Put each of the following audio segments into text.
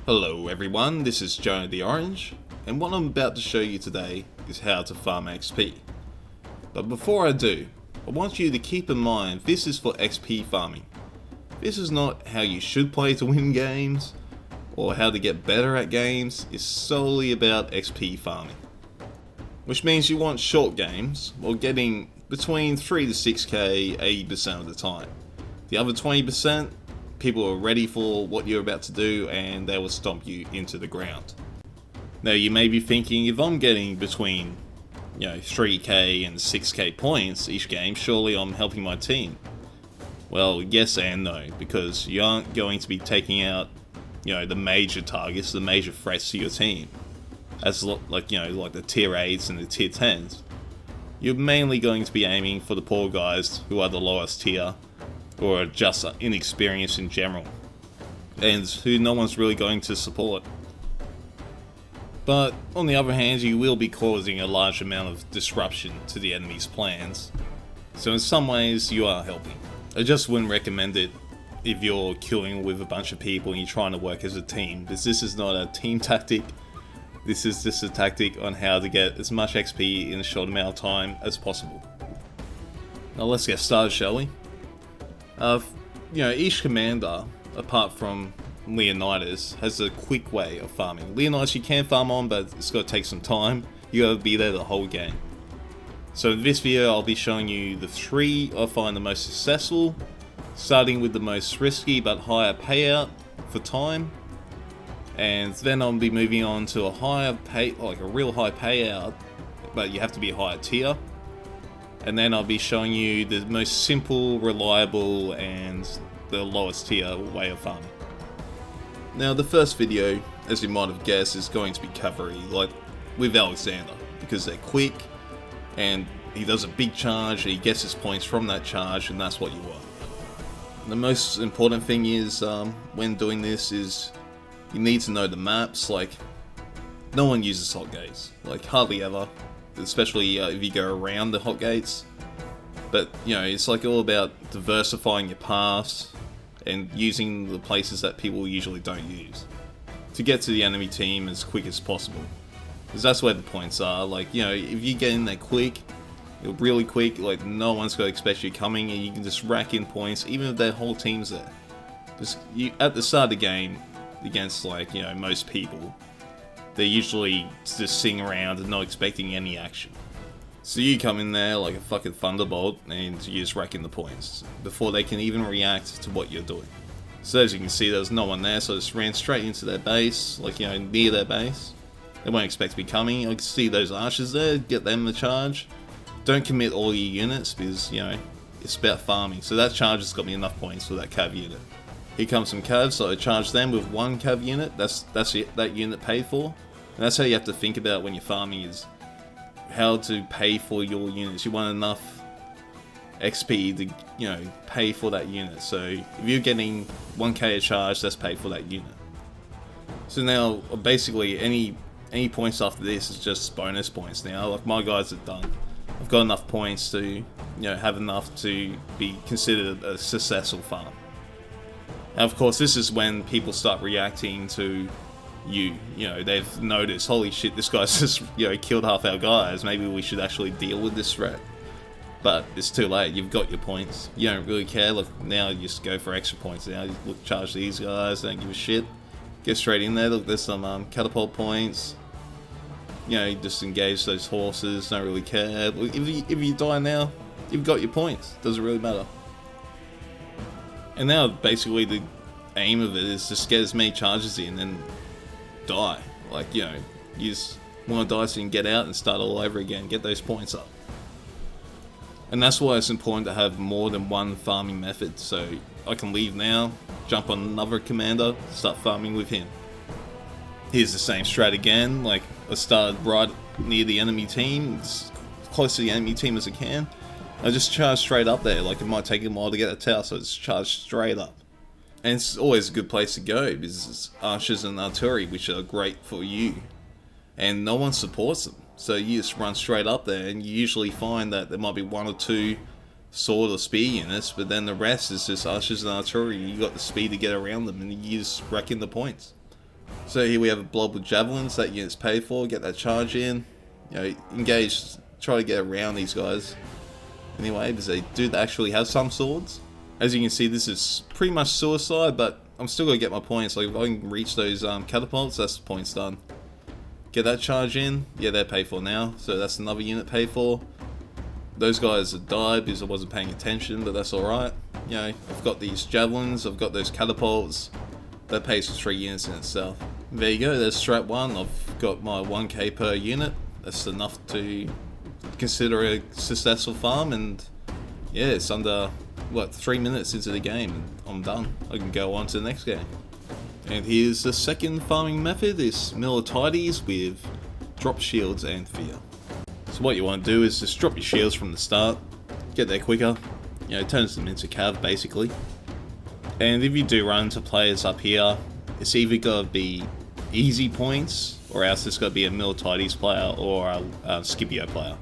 Hello everyone, this is Jona the Orange, and what I'm about to show you today is how to farm XP. But before I do, I want you to keep in mind this is for XP farming. This is not how you should play to win games, or how to get better at games. It's solely about XP farming. Which means you want short games, or getting between 3 to 6k 80% of the time. The other 20%, people are ready for what you're about to do and they will stomp you into the ground. Now you may be thinking, if I'm getting between 3k and 6k points each game, surely I'm helping my team. Well, yes and no, because you aren't going to be taking out the major targets, the major threats to your team, as like the tier 8s and the tier 10s. You're mainly going to be aiming for the poor guys who are the lowest tier, or just inexperienced in general, and who no one's really going to support. But on the other hand, you will be causing a large amount of disruption to the enemy's plans, so in some ways you are helping. I just wouldn't recommend it if you're queuing with a bunch of people and you're trying to work as a team, because this is not a team tactic. This is just a tactic on how to get as much XP in a short amount of time as possible. Now let's get started, shall we? Each commander, apart from Miltiades, has a quick way of farming. Miltiades you can farm on, but it's got to take some time. You gotta be there the whole game. So in this video I'll be showing you the 3 I find the most successful, starting with the most risky but higher payout for time, and then I'll be moving on to a real high payout, but you have to be a higher tier. And then I'll be showing you the most simple, reliable, and the lowest tier way of farming. Now the first video, as you might have guessed, is going to be cavalry, like with Alexander, because they're quick, and he does a big charge, and he gets his points from that charge, and that's what you want. The most important thing is, when doing this, is you need to know the maps. Like, no one uses hot gates, like hardly ever. Especially if you go around the hot gates. But it's like all about diversifying your paths and using the places that people usually don't use to get to the enemy team as quick as possible, because that's where the points are. Like, if you get in there quick, you're really quick, like no one's going to expect you coming, and you can just rack in points even if their whole team's there. At the start of the game, against most people, they're usually just sitting around and not expecting any action. So you come in there like a fucking thunderbolt and you just rack in the points before they can even react to what you're doing. So as you can see, there's no one there, so I just ran straight into their base, near their base. They won't expect to be coming. I can see those archers there, get them the charge. Don't commit all your units, because it's about farming. So that charge has got me enough points for that cav unit. Here comes some cavs, so I charge them with 1 cav unit. That's it, that unit paid for. And that's how you have to think about when you're farming, is how to pay for your units. You want enough XP to, pay for that unit. So if you're getting 1k a charge, that's paid for that unit. So now, basically, any points after this is just bonus points now. Like, my guys are done. I've got enough points to, have enough to be considered a successful farm. Now, of course, this is when people start reacting to they've noticed, holy shit, this guy's just killed half our guys, maybe we should actually deal with this threat. But it's too late. You've got your points, you don't really care. Look, now you just go for extra points. Now you look, charge these guys, don't give a shit, get straight in there. Look, there's some catapult points, just engage those horses, don't really care. If you die now, you've got your points, doesn't really matter. And now basically the aim of it is just get as many charges in and die. You just want to die so you can get out and start all over again, get those points up. And that's why it's important to have more than one farming method. So I can leave now, jump on another commander, start farming with him. Here's the same strat again. I start right near the enemy team, as close to the enemy team as I can. I just charge straight up there. It might take a while to get a tower, so it's charged straight up. And it's always a good place to go, because it's archers and artillery, which are great for you. And no one supports them. So you just run straight up there, and you usually find that there might be 1 or 2 sword or spear units, but then the rest is just archers and artillery. You got the speed to get around them, and you just rack in the points. So here we have a blob with javelins. That unit's paid for. Get that charge in. You know, engage. Try to get around these guys. Anyway, because they do actually have some swords. As you can see, this is pretty much suicide, but I'm still gonna get my points. Like if I can reach those catapults, that's the points done. Get that charge in. Yeah, they're paid for now. So that's another unit paid for. Those guys have died because I wasn't paying attention, but that's alright. You know, I've got these javelins, I've got those catapults. That pays for 3 units in itself. There you go, there's strat 1. I've got my 1k per unit. That's enough to consider a successful farm, and yeah, it's under, what, 3 minutes into the game, and I'm done. I can go on to the next game. And here's the second farming method, is Miltiades with drop shields and fear. So what you want to do is just drop your shields from the start, get there quicker, you know, turns them into cav basically. And if you do run into players up here, it's either got to be easy points, or else it's got to be a Miltiades player or a Scipio player.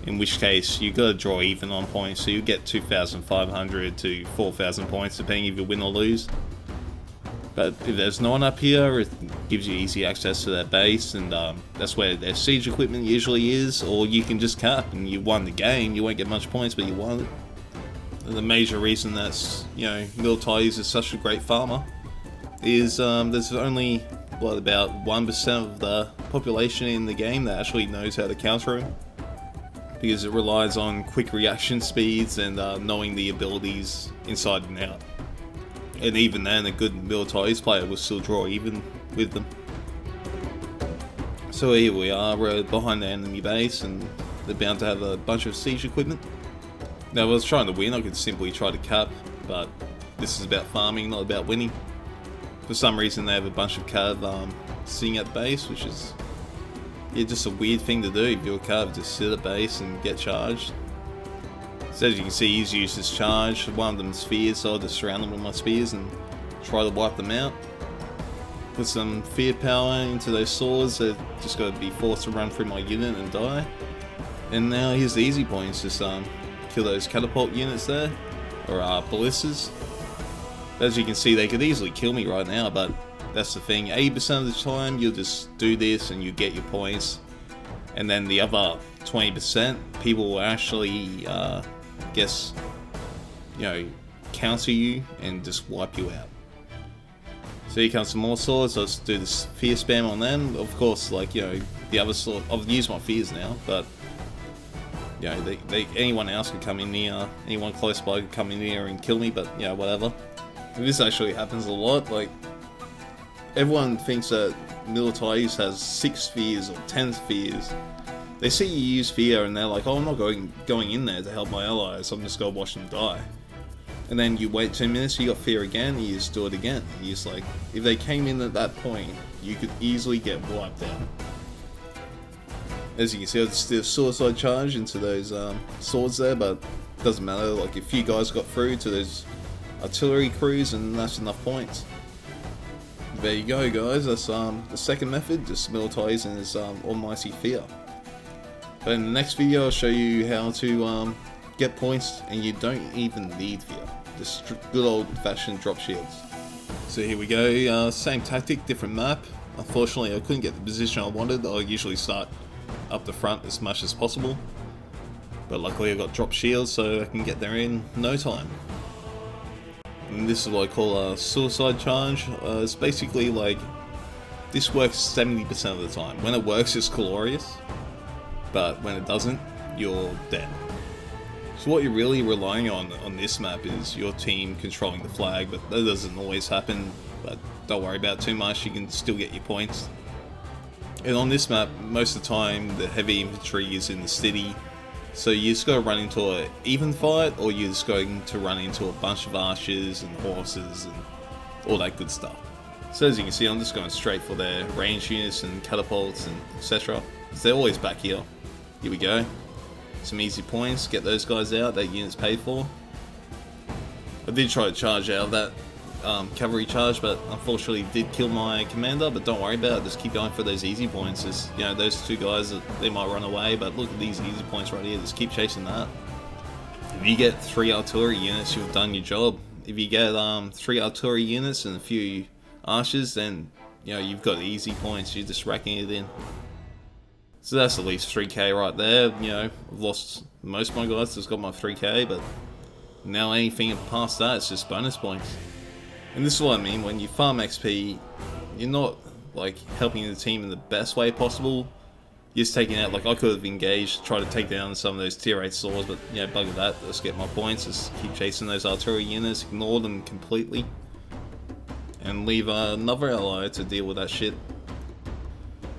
In which case, you got to draw even on points, so you get 2,500 to 4,000 points depending if you win or lose. But if there's no one up here, it gives you easy access to their base, and that's where their siege equipment usually is, or you can just cap and you won the game. You won't get much points, but you won it. And the major reason that's, you know, Miltiades is such a great farmer is there's only, what, about 1% of the population in the game that actually knows how to counter him, because it relies on quick reaction speeds and knowing the abilities inside and out. And even then, a good Miltiades player will still draw even with them. So here we are, we're behind the enemy base, and they're bound to have a bunch of siege equipment. Now, if I was trying to win, I could simply try to cap, but this is about farming, not about winning. For some reason, they have a bunch of cav sitting at base, which is, yeah, just a weird thing to do. If you're a cav, just sit at base and get charged. So as you can see, he's used his charge. One of them is spears, so I'll just surround them with my spears and try to wipe them out. Put some fear power into those swords. They're just got to be forced to run through my unit and die. And now here's the easy points. Just kill those catapult units there, or ballistas. As you can see, they could easily kill me right now, but that's the thing. 80% of the time, you'll just do this and you get your points. And then the other 20%, people will actually you know, counter you and just wipe you out. So here comes some more swords. Let's do this fear spam on them. Of course, like, you know, the other sword, I've used my fears now, but you know, anyone else could come in here, anyone close by could come in here and kill me, but you know, whatever. And this actually happens a lot. Like, everyone thinks that Miltiades has 6 fears or 10 fears. They see you use fear and they're like, oh, I'm not going in there to help my allies, I'm just gonna watch them die. And then you wait 2 minutes, you got fear again, and you just do it again. You just, like, if they came in at that point, you could easily get wiped out. As you can see, I just did a suicide charge into those swords there, but it doesn't matter. Like, a few guys got through to those artillery crews, and that's enough points. There you go, guys. That's the second method, just Miltiades and his almighty fear. But in the next video, I'll show you how to get points, and you don't even need fear. Just good old-fashioned drop shields. So here we go. Same tactic, different map. Unfortunately, I couldn't get the position I wanted. I usually start up the front as much as possible, but luckily I got drop shields, so I can get there in no time. And this is what I call a suicide charge. It's basically like, this works 70% of the time. When it works, it's glorious, but when it doesn't, you're dead. So what you're really relying on this map is your team controlling the flag, but that doesn't always happen, but don't worry about it too much, you can still get your points. And on this map, most of the time, the heavy infantry is in the city, so you just gotta run into an even fight, or you're just going to run into a bunch of archers and horses and all that good stuff. So as you can see, I'm just going straight for their range units and catapults and etc. So they're always back here. Here we go. Some easy points, get those guys out, that unit's paid for. I did try to charge out of that cavalry charge, but unfortunately did kill my commander, but don't worry about it, just keep going for those easy points. Just, you know, those 2 guys, they might run away, but look at these easy points right here, just keep chasing that. If you get 3 artillery units, you've done your job. If you get 3 artillery units and a few archers, then you know, you've got easy points, you're just racking it in. So that's at least 3k right there. You know, I've lost most of my guys, just got my 3k, but now anything past that, it's just bonus points. And this is what I mean, when you farm XP, you're not like helping the team in the best way possible. You're just taking out, like I could have engaged, try to take down some of those tier 8 swords, but you know, bugger that, let's get my points, just keep chasing those artillery units, ignore them completely, and leave another ally to deal with that shit.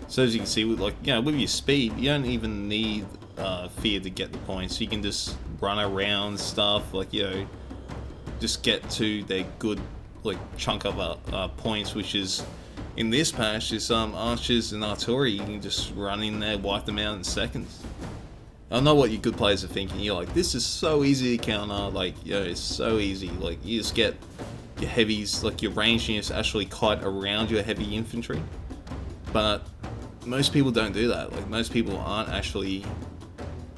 So as you can see, with like, you know, with your speed, you don't even need fear to get the points. You can just run around stuff, like, you know, just get to their good like chunk of points, which is in this patch is archers and artillery. You can just run in there, wipe them out in seconds. I know what you good players are thinking. You're like, this is so easy to counter. Like, you know, it's so easy. Like, you just get your heavies, like your ranged units actually kite around your heavy infantry. But most people don't do that. Like, most people aren't actually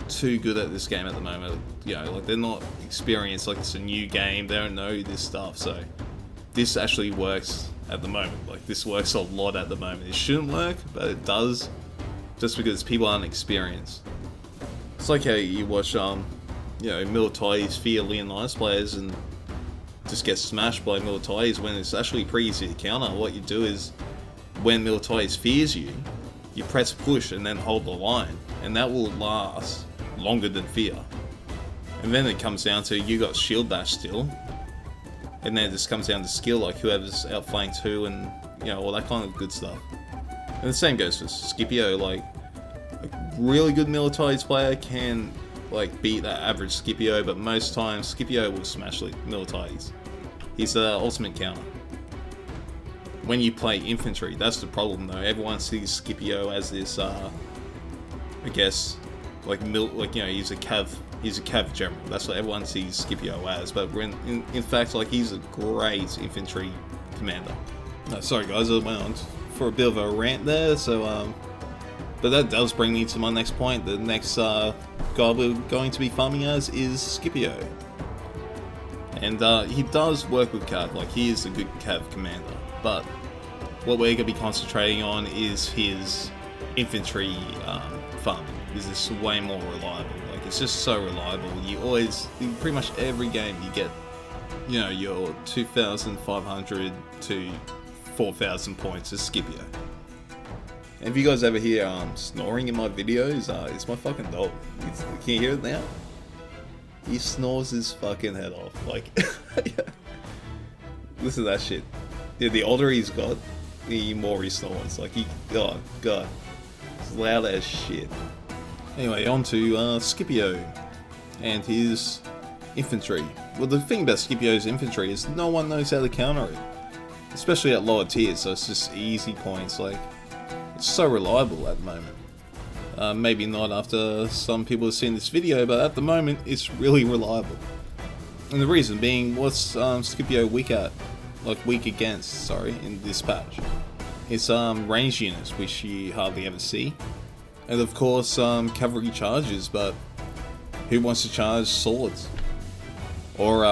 too good at this game at the moment. You know, like, they're not experienced. Like, it's a new game. They don't know this stuff. So this actually works at the moment. Like, this works a lot at the moment. It shouldn't work, but it does, just because people aren't experienced. It's like how you watch, you know, Miltiades fear Leonidas players and just get smashed by Miltiades when it's actually pretty easy to counter. What you do is, when Miltiades fears you, you press push and then hold the line, and that will last longer than fear. And then it comes down to, you got shield bash still, and then it just comes down to skill, like whoever's outflanked who, and you know, all that kind of good stuff. And the same goes for Scipio. Like, a really good Miltiades player can like beat that average Scipio, but most times Scipio will smash Miltiades. He's the ultimate counter. When you play infantry, that's the problem though. Everyone sees Scipio as this, I guess, like you know, he's a cav general. That's what everyone sees Scipio as. But in fact, like, he's a great infantry commander. Sorry guys, I went on for a bit of a rant there. So, but that does bring me to my next point. The next guy we're going to be farming as is Scipio, and he does work with cav. Like, he is a good cav commander. But what we're going to be concentrating on is his infantry farming. Because it's way more reliable. Like, it's just so reliable. You always, in pretty much every game, you get, you know, your 2,500 to 4,000 points as Scipio. And if you guys ever hear snoring in my videos, it's my fucking dog. Can you hear it now? He snores his fucking head off. Like, yeah. Listen to that shit. Yeah, the older he's got, the more he snores. Like, oh god, it's loud as shit. Anyway, on to Scipio and his infantry. Well, the thing about Scipio's infantry is no one knows how to counter it, especially at lower tiers. So it's just easy points. Like, it's so reliable at the moment. Maybe not after some people have seen this video, but at the moment it's really reliable. And the reason being, what's Scipio weak at? Like, weak against, sorry, in this patch. It's ranged units, which you hardly ever see. And of course, cavalry charges, but who wants to charge swords? Or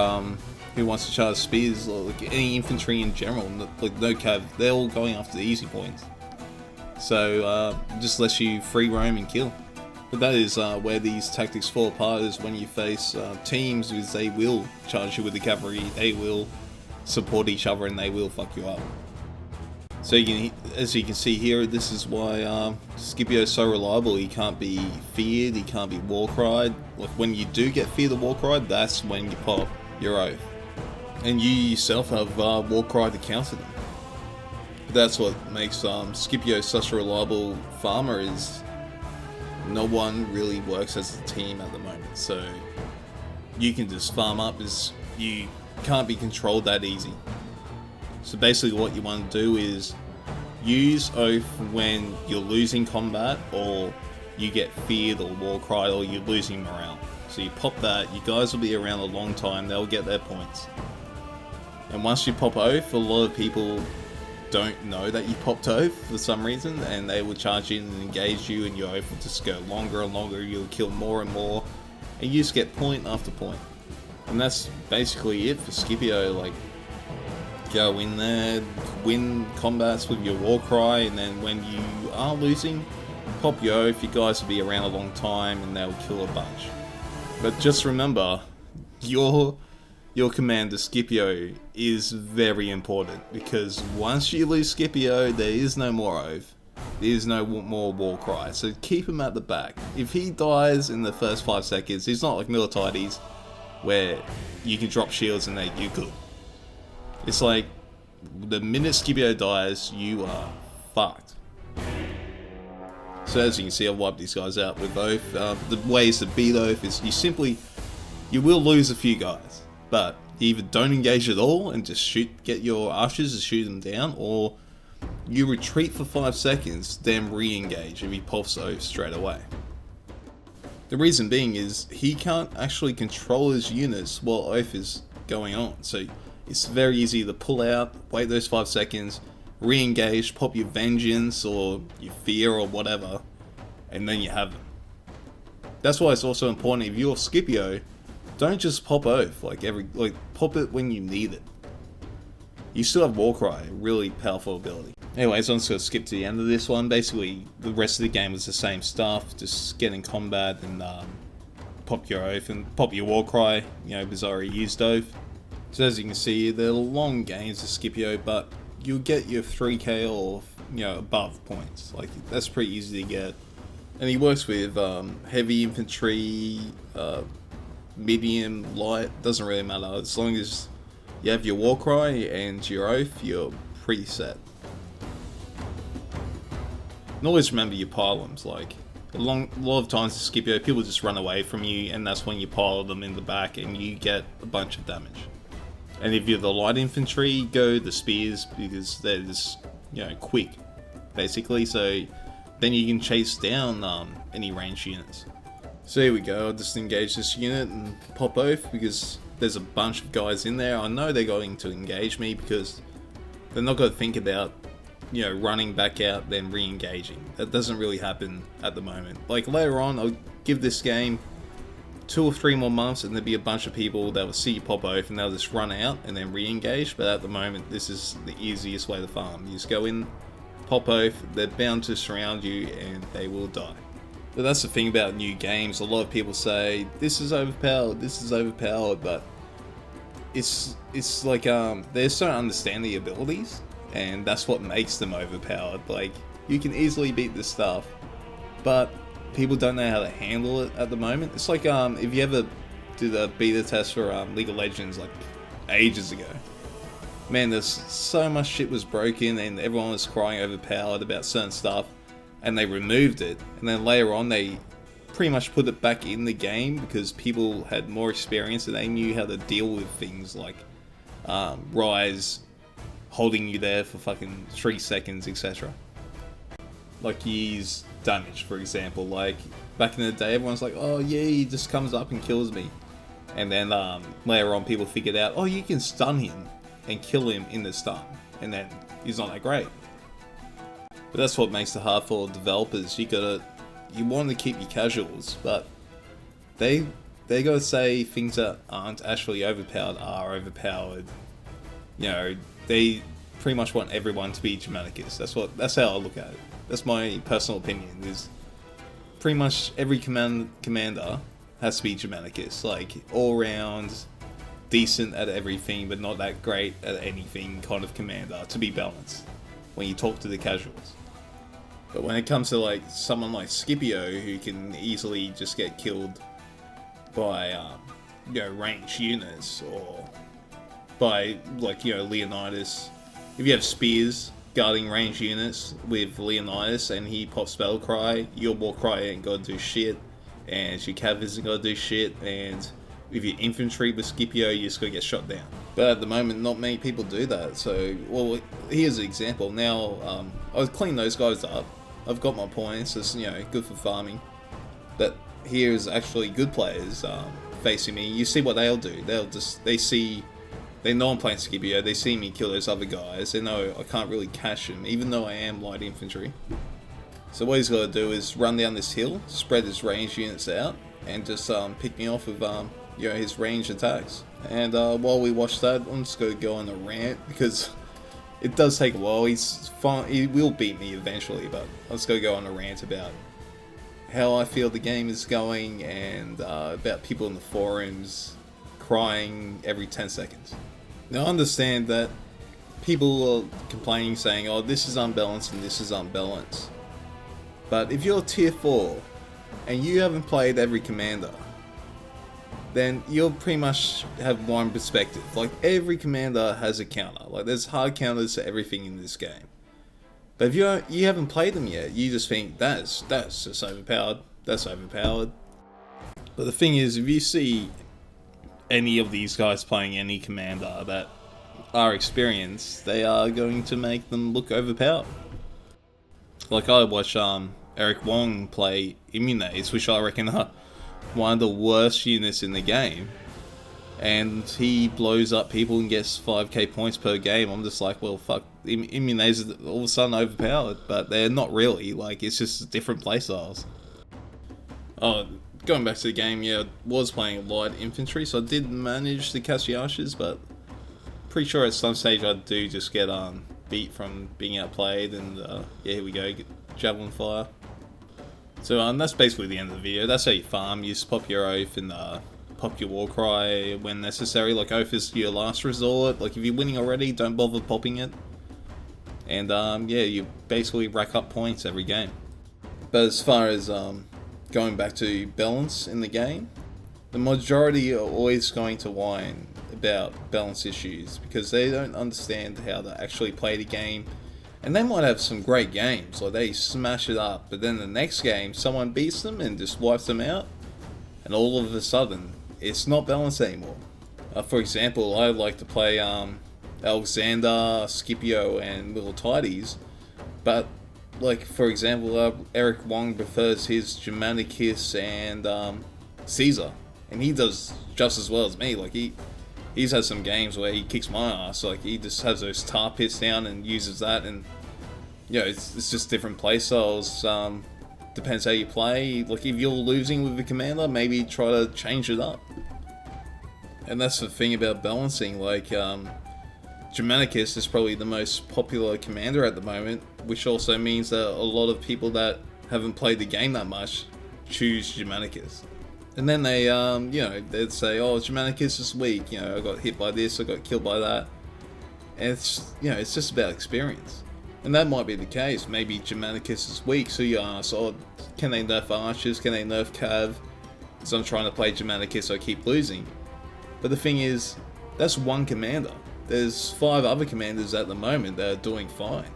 who wants to charge spears? Or like any infantry in general, like no cav, they're all going after the easy points. So just lets you free roam and kill. But that is where these tactics fall apart, is when you face teams, because they will charge you with the cavalry, they will support each other, and they will fuck you up. So as you can see here, this is why Scipio is so reliable. He can't be feared, he can't be war cried. Like, when you do get feared or war cried, that's when you pop your oath. And you yourself have war cry to counter them. But that's what makes Scipio such a reliable farmer, is no one really works as a team at the moment. So you can just farm up, as you can't be controlled that easy. So basically what you want to do is use oath when you're losing combat, or you get feared or war cried, or you're losing morale. So you pop that, you guys will be around a long time, they'll get their points. And once you pop oath, a lot of people don't know that you popped oath for some reason, and they will charge in and engage you, and your oath will just go longer and longer, you'll kill more and more, and you just get point after point. And that's basically it for Scipio. Like, go in there, win combats with your war cry, and then when you are losing, pop your oath. You guys will be around a long time and they'll kill a bunch. But just remember, your commander Scipio is very important, because once you lose Scipio, there is no more oath. There is no more war cry, so keep him at the back. If he dies in the first 5 seconds, he's not like Miltiades, where you can drop shields and you're good. It's like, the minute Scipio dies, you are fucked. So as you can see, I've wiped these guys out with Oath. The ways to beat Oath is you will lose a few guys, but you either don't engage at all and just get your archers to shoot them down, or you retreat for 5 seconds, then re-engage if he pops Oath straight away. The reason being is he can't actually control his units while Oath is going on, so it's very easy to pull out, wait those 5 seconds, re-engage, pop your vengeance or your fear or whatever, and then you have them. That's why it's also important, if you're Scipio, don't just pop Oath pop it when you need it. You still have Warcry, a really powerful ability. Anyways, I'm just going to skip to the end of this one. Basically, the rest of the game was the same stuff, just get in combat and pop your Oath and pop your Warcry, because I already used Oath. So as you can see, they're long games of Scipio, but you'll get your 3k or above points. That's pretty easy to get. And he works with heavy infantry, medium, light, doesn't really matter. As long as you have your Warcry and your Oath, you're pretty set. And always remember your pylons. A lot of times in Scipio, people just run away from you, and that's when you pile them in the back and you get a bunch of damage. And if you're the light infantry, go the spears, because they're just, quick, basically. So then you can chase down any ranged units. So here we go, I'll just engage this unit and pop Oath, because there's a bunch of guys in there. I know they're going to engage me, because they're not going to think about, running back out, then re-engaging. That doesn't really happen at the moment. Later on, I'll give this game 2 or 3 more months and there'll be a bunch of people that will see you pop Oath and they'll just run out and then re-engage. But at the moment, this is the easiest way to farm. You just go in, pop Oath, they're bound to surround you and they will die. But that's the thing about new games. A lot of people say, this is overpowered, but it's like, they just don't understand the abilities, and that's what makes them overpowered. You can easily beat this stuff, but people don't know how to handle it at the moment. It's like, if you ever did a beta test for League of Legends ages ago, man, there's so much shit was broken and everyone was crying overpowered about certain stuff, and they removed it, and then later on they pretty much put it back in the game because people had more experience and they knew how to deal with things like Rise holding you there for fucking 3 seconds, etc. He's damage, for example. Back in the day, everyone's like, oh yeah, he just comes up and kills me, and then later on people figured out, oh, you can stun him and kill him in the stun, and then he's not that great. But that's what makes it hard for developers. You want to keep your casuals, but they gotta say things that aren't actually overpowered are overpowered. They pretty much want everyone to be Germanicus. That's how I look at it. That's my personal opinion. Is pretty much every commander has to be Germanicus, all round, decent at everything, but not that great at anything kind of commander, to be balanced when you talk to the casuals. But when it comes to someone like Scipio, who can easily just get killed by ranged units, or by Leonidas, if you have spears guarding ranged units with Leonidas and he pops Battle Cry, your War Cry ain't gonna do shit, and your cav isn't gonna do shit, and with your infantry with Scipio, you're just gonna get shot down. But at the moment, not many people do that. So, well, here's an example. Now, I'll clean those guys up. I've got my points. It's good for farming. But here's actually good players facing me. You see what they'll do. They know I'm playing Scipio. They see me kill those other guys. They know I can't really catch them, even though I am light infantry. So what he's got to do is run down this hill, spread his ranged units out, and just pick me off with his range attacks. And while we watch that, I'm just going to go on a rant because it does take a while. He's fine. He will beat me eventually, but I'm just going to go on a rant about how I feel the game is going and about people in the forums crying every 10 seconds. Now I understand that people are complaining saying, oh, this is unbalanced and this is unbalanced. But if you're tier 4 and you haven't played every commander, then you'll pretty much have one perspective. Like, every commander has a counter. Like, there's hard counters to everything in this game. But if you haven't played them yet, you just think that's just overpowered. That's overpowered. But the thing is, if you see any of these guys playing any commander that are experienced, they are going to make them look overpowered. Like, I watch Eric Wong play Miltiades, which I reckon are one of the worst units in the game, and he blows up people and gets 5k points per game. I'm just like, well, fuck, Miltiades is all of a sudden overpowered, but they're not really. Like, it's just different playstyles. Oh, going back to the game, yeah, I was playing light infantry, so I did manage to catch the archers, but pretty sure at some stage I do just get beat from being outplayed, and yeah, here we go, get javelin fire. So that's basically the end of the video. That's how you farm. You just pop your oath and pop your war cry when necessary. Like, oath is your last resort. Like, if you're winning already, don't bother popping it. And yeah, you basically rack up points every game. But as far as going back to balance in the game, the majority are always going to whine about balance issues because they don't understand how to actually play the game. And they might have some great games, like they smash it up, but then the next game someone beats them and just wipes them out, and all of a sudden it's not balanced anymore. For example, I like to play Alexander, Scipio and Miltiades, but like, for example, Eric Wong prefers his Germanicus and Caesar, and he does just as well as me. Like, he's had some games where he kicks my ass. Like, he just has those tar pits down and uses that, and it's just different playstyles. Depends how you play. Like, if you're losing with the commander, maybe try to change it up. And that's the thing about balancing. Like, Germanicus is probably the most popular commander at the moment, which also means that a lot of people that haven't played the game that much choose Germanicus. And then they, they'd say, oh, Germanicus is weak, I got hit by this, I got killed by that. And it's, it's just about experience. And that might be the case. Maybe Germanicus is weak, so you ask, oh, can they nerf archers, can they nerf cav? Because I'm trying to play Germanicus, so I keep losing. But the thing is, that's one commander. There's 5 other commanders at the moment that are doing fine.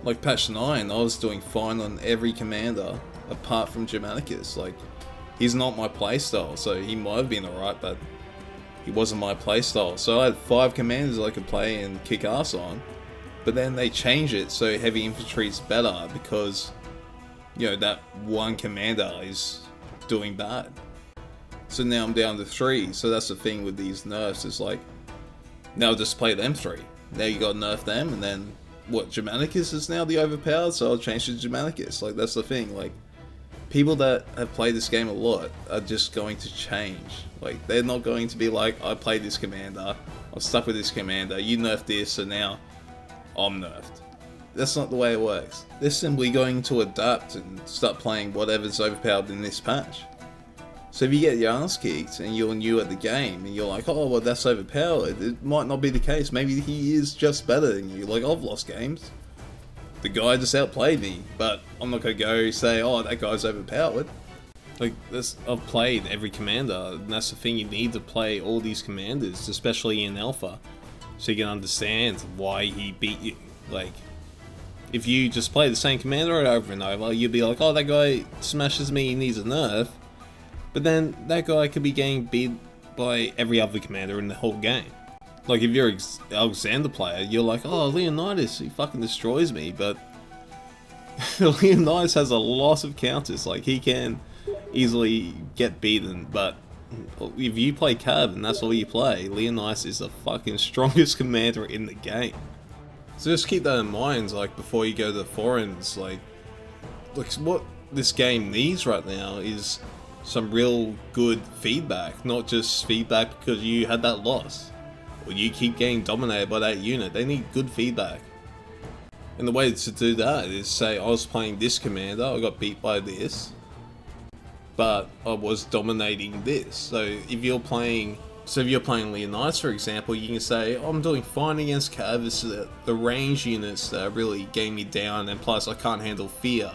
Like patch 9, I was doing fine on every commander, apart from Germanicus. Like, he's not my playstyle, so he might have been alright, but he wasn't my playstyle. So I had 5 commanders I could play and kick ass on, but then they changed it so heavy infantry is better because, that one commander is doing bad. So now I'm down to 3, so that's the thing with these nerfs, is like, now just play them 3. Now you gotta nerf them, and then, what, Germanicus is now the overpowered, so I'll change to Germanicus. Like, that's the thing, like, people that have played this game a lot are just going to change. Like, they're not going to be like, I played this commander, I'm stuck with this commander, you nerfed this, so now I'm nerfed. That's not the way it works. They're simply going to adapt and start playing whatever's overpowered in this patch. So if you get your ass kicked and you're new at the game and you're like, oh, well, that's overpowered, it might not be the case. Maybe he is just better than you. Like, I've lost games. The guy just outplayed me, but I'm not going to go say, oh, that guy's overpowered. Like, I've played every commander, and that's the thing, you need to play all these commanders, especially in Alpha, so you can understand why he beat you. Like, if you just play the same commander over and over, you'll be like, oh, that guy smashes me, he needs a nerf. But then, that guy could be getting beat by every other commander in the whole game. Like, if you're an Alexander player, you're like, oh, Leonidas, he fucking destroys me, but Leonidas has a lot of counters. Like, he can easily get beaten, but if you play Cav and that's all you play, Leonidas is the fucking strongest commander in the game. So just keep that in mind, like, before you go to the forums, like what this game needs right now is some real good feedback, not just feedback because you had that loss or you keep getting dominated by that unit. They need good feedback. And the way to do that is say, I was playing this commander, I got beat by this, but I was dominating this. So if you're playing Leonidas, for example, you can say, oh, I'm doing fine against Cav, it's the range units that are really getting me down, and plus I can't handle fear.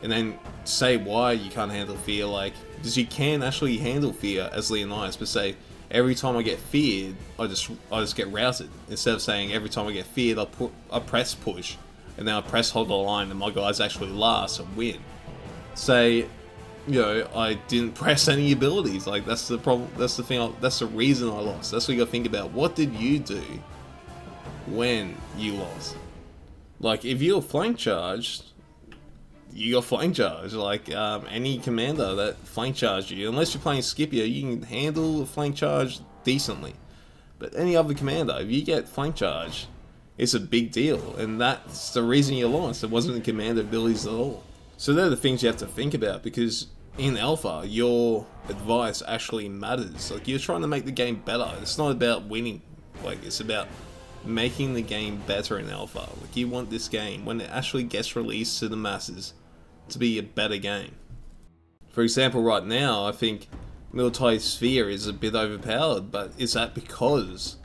And then say why you can't handle fear, like, because you can actually handle fear as Leonidas, but say, every time I get feared, I just get routed. Instead of saying every time I get feared, I press push, and then I press hold the line, and my guys actually last and win. Say, you know, I didn't press any abilities. Like, that's the problem. That's the thing. That's the reason I lost. That's what you got to think about. What did you do when you lost? Like, if you're flank charged, you got flank charge. Like, any commander that flank charged you, unless you're playing Scipio, you can handle a flank charge decently. But any other commander, if you get flank charge, it's a big deal, and that's the reason you lost. It wasn't the commander abilities at all. So they're the things you have to think about, because in Alpha, your advice actually matters. Like, you're trying to make the game better. It's not about winning. Like, it's about making the game better in Alpha. Like, you want this game, when it actually gets released to the masses, to be a better game. For example, right now, I think Miltiades Sphere is a bit overpowered, but is that because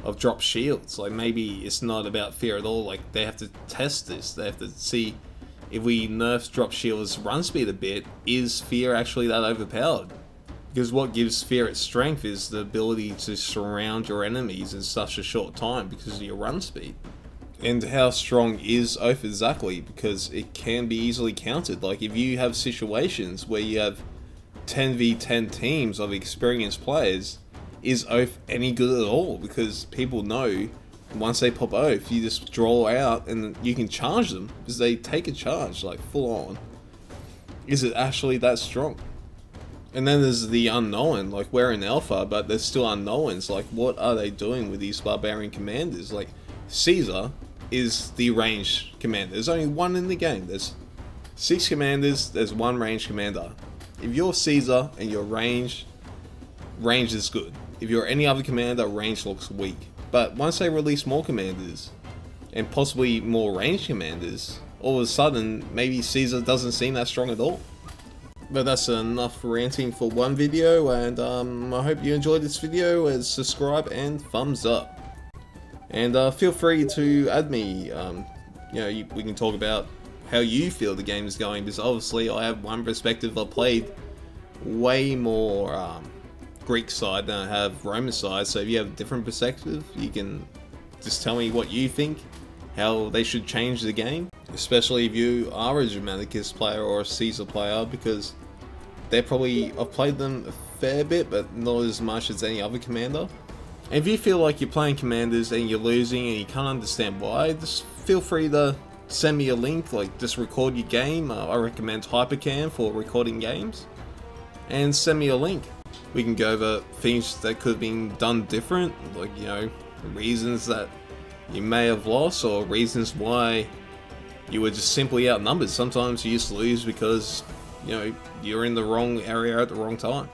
of drop shields? Like, maybe it's not about fear at all. Like, they have to test this. They have to see, if we nerf drop shield's run speed a bit, is fear actually that overpowered? Because what gives fear its strength is the ability to surround your enemies in such a short time because of your run speed. And how strong is Oath exactly? Because it can be easily countered. Like, if you have situations where you have 10v10 teams of experienced players, is Oath any good at all? Because people know once they pop Oath, you just draw out and you can charge them because they take a charge, like, full on. Is it actually that strong? And then there's the unknown. Like, we're in Alpha, but there's still unknowns. Like, what are they doing with these barbarian commanders? Like, Caesar is the ranged commander. There's only one in the game. There's 6 commanders, there's 1 ranged commander. If you're Caesar and you're ranged, range is good. If you're any other commander, range looks weak. But once they release more commanders, and possibly more ranged commanders, all of a sudden, maybe Caesar doesn't seem that strong at all. But that's enough ranting for one video, and I hope you enjoyed this video. Subscribe and thumbs up. And feel free to add me. We can talk about how you feel the game is going, because obviously I have one perspective. I played way more Greek side than I have Roman side, so if you have a different perspective, you can just tell me what you think, how they should change the game, especially if you are a Germanicus player or a Caesar player, because I've played them a fair bit, but not as much as any other commander. And if you feel like you're playing commanders and you're losing and you can't understand why, just feel free to send me a link, like just record your game. I recommend Hypercam for recording games, and send me a link. We can go over things that could have been done different, like, you know, reasons that you may have lost, or reasons why you were just simply outnumbered. Sometimes you just lose because, you know, you're in the wrong area at the wrong time.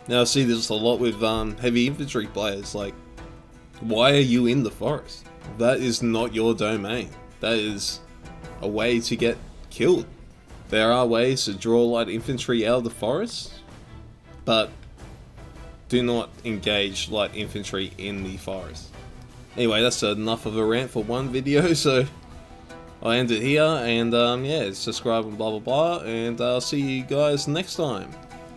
Now I see this a lot with heavy infantry players. Like, why are you in the forest? That is not your domain. That is a way to get killed. There are ways to draw light infantry out of the forest, but do not engage light infantry in the forest. Anyway, that's enough of a rant for one video, so I'll end it here, and yeah, subscribe and blah blah blah, and I'll see you guys next time.